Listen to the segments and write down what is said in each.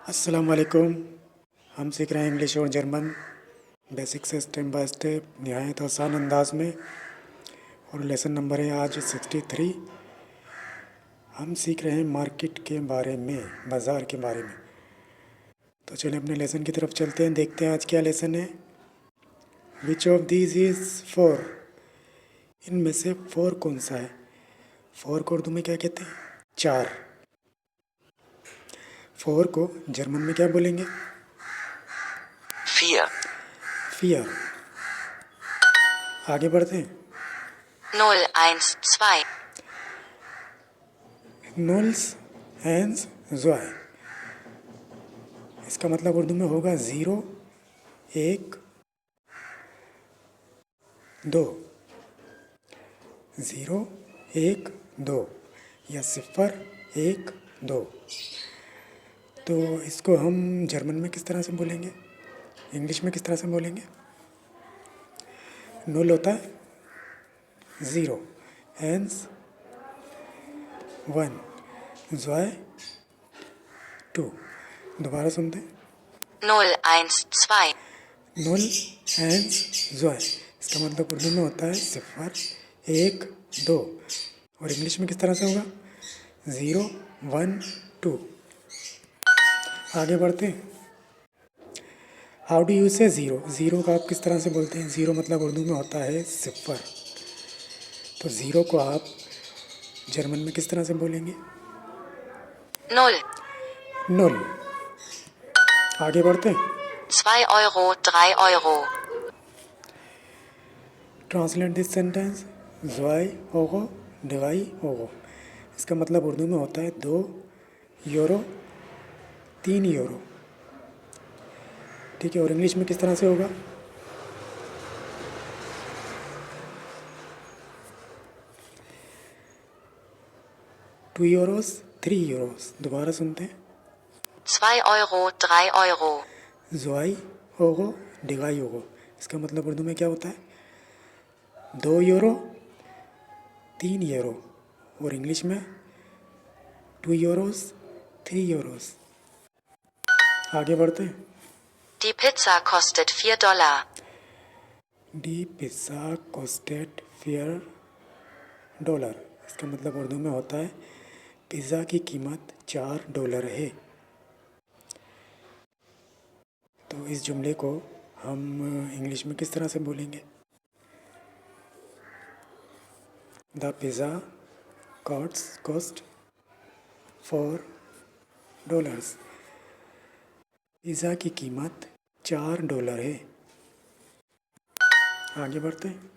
अस्सलाम वालेकुम। हम सीख रहे हैं इंग्लिश और जर्मन बेसिक से स्टेप बाय स्टेप निहायत आसान अंदाज में। और लेसन नंबर है आज 63। हम सीख रहे हैं मार्केट के बारे में, बाज़ार के बारे में। तो चलिए अपने लेसन की तरफ चलते हैं, देखते हैं आज क्या लेसन है। Which of these is four. इनमें से फोर कौन सा है? फोर को उर्दू में क्या कहते हैं? चार। फोर को जर्मन में क्या बोलेंगे? Vier. फियर। आगे बढ़ते हैं। 0, 1, 2. नोल्स हैंस ज़ॉय। इसका मतलब उर्दू में होगा 0, 1, 2। 0, 1, 2 या 0, 1, 2। तो इसको हम जर्मन में किस तरह से बोलेंगे, इंग्लिश में किस तरह से बोलेंगे? नोल होता है 0, हैंस 1, ज़ॉय 2। दोबारा सुनते हैं। 0, 1, 2. नोल हैंस ज़ॉय। इसका मतलब उर्दू में होता है 0, 1, 2। और इंग्लिश में किस तरह से होगा? 0, 1, 2। आगे बढ़ते हैं। हाउ डू यू से ज़ीरो। ज़ीरो का आप किस तरह से बोलते हैं? ज़ीरो मतलब उर्दू में होता है 0। तो ज़ीरो को आप जर्मन में किस तरह से बोलेंगे? 0. नुल। आगे बढ़ते हैं। 2 Euro, 3 Euro. Translate this sentence. ज़्वाई ओगो डिवाई ओगो। इसका मतलब उर्दू में होता है 2 यूरो, 3 यूरो। ठीक है, और इंग्लिश में किस तरह से होगा? Two euros, 3 euros. दोबारा सुनते हैं। 2 Euro, 3 Euro. ज़्वाई ओगो डिवाई ओगो। इसका मतलब उर्दू में क्या होता है? 2 यूरो, 3 यूरो। और इंग्लिश में 2 यूरोस, 3 यूरोस। आगे बढ़ते हैं। Die Pizza kostet 4 Dollar. D pizza costed $4। इसका मतलब उर्दू में होता है पिज़्ज़ा की कीमत $4 है। तो इस जुमले को हम इंग्लिश में किस तरह से बोलेंगे? The pizza cost $4। पिज़्ज़ा की कीमत $4 है। आगे बढ़ते हैं।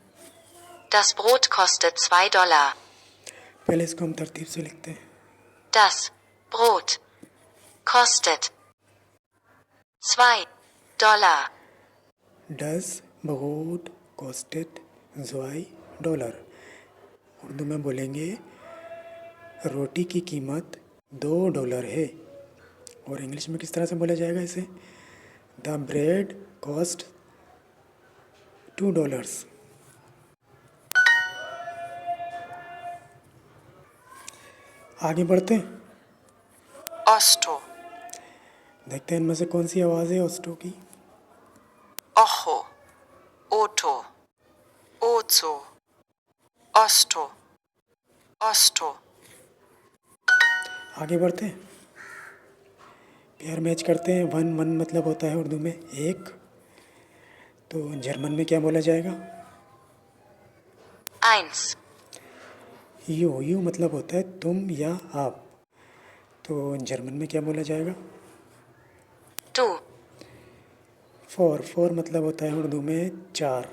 Das Brot kostet 2 Dollar. पहले इसको हम तरतीब से लिखते हैं। Das Brot kostet 2 Dollar. डस ब्रोड कॉस्टेड $2। उर्दू में बोलेंगे रोटी की कीमत $2 है। और इंग्लिश में किस तरह से बोला जाएगा इसे? The bread cost $2। आगे बढ़ते हैं। Osto. देखते हैं इनमें से कौन सी आवाज़ है ऑस्टो की। Ocho. Otto. Ozo. Osto. Osto. आगे बढ़ते हैं। पेयर मैच करते हैं। वन वन मतलब होता है उर्दू में एक। तो जर्मन में क्या बोला जाएगा? 1. यू। यू मतलब होता है तुम या आप। तो जर्मन में क्या बोला जाएगा? Du. फोर। फोर मतलब होता है उर्दू में 4।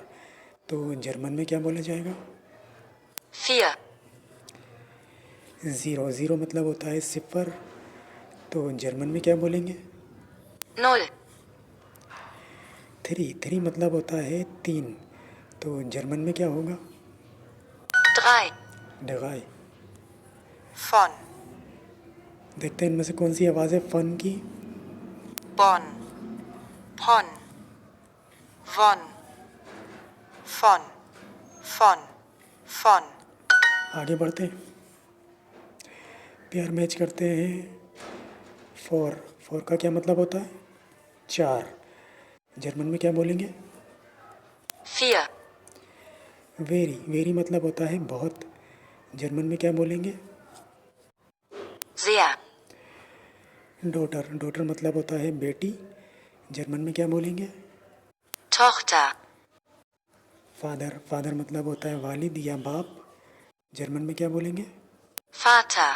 तो जर्मन में क्या बोला जाएगा? 4. ज़ीरो। ज़ीरो मतलब होता है 0। तो जर्मन में क्या बोलेंगे? 0. 3। 3 मतलब होता है 3। तो जर्मन में क्या होगा? 3. डगाई। Von. देखते हैं इनमें से कौन सी आवाज़ है फन की। Bonn. Pon. Von. Von. Von. Von. आगे बढ़ते हैं। पेयर मैच करते हैं। फोर। 4 का क्या मतलब होता है? 4। जर्मन में क्या बोलेंगे? 4, वेरी, वेरी मतलब होता है बहुत। जर्मन में क्या बोलेंगे? sehr, डॉटर, डॉटर मतलब होता है बेटी। जर्मन में क्या बोलेंगे? Tochter, फादर, फादर मतलब होता है वालिद या बाप। जर्मन में क्या बोलेंगे? Vater,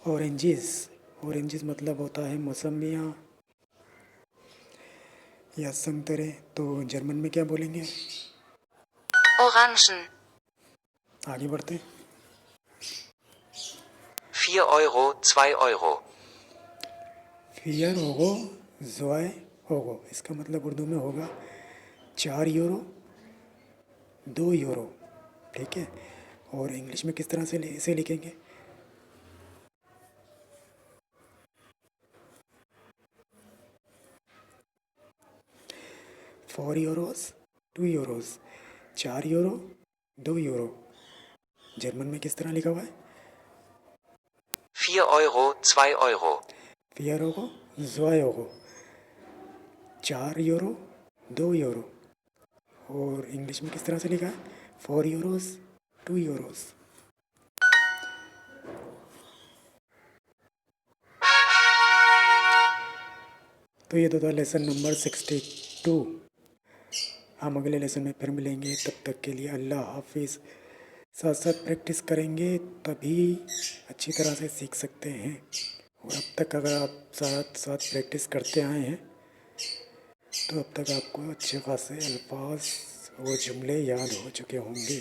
ऑरेंजेस, ऑरेंजेस मतलब होता है मौसमियाँ या संतरे। तो जर्मन में क्या बोलेंगे? Orangen, आगे बढ़ते हैं। 4 Euro, 2 Euro. फियर होगो, जोय होगो, इसका मतलब उर्दू में होगा 4 यूरो, 2 यूरो। ठीक है। और इंग्लिश में किस तरह से इसे लिखेंगे? €4, 2 यूरोस, 4 यूरो, 2 यूरो। जर्मन में किस तरह लिखा हुआ है? 4 Euro, 2 Euro. फियर होगो, जोय होगो, 4 यूरो, 2 यूरो। और इंग्लिश में किस तरह से लिखा है? 4 यूरोस, 2 यूरोस। तो ये तो था लेसन नंबर 62। हम अगले लेसन में फिर मिलेंगे, तब तक के लिए अल्लाह हाफिज़। साथ साथ प्रैक्टिस करेंगे तभी अच्छी तरह से सीख सकते हैं। और अब तक अगर आप साथ साथ प्रैक्टिस करते आए हैं तो अब तक आपको अच्छे खासे अल्फाज और जुमले याद हो चुके होंगे।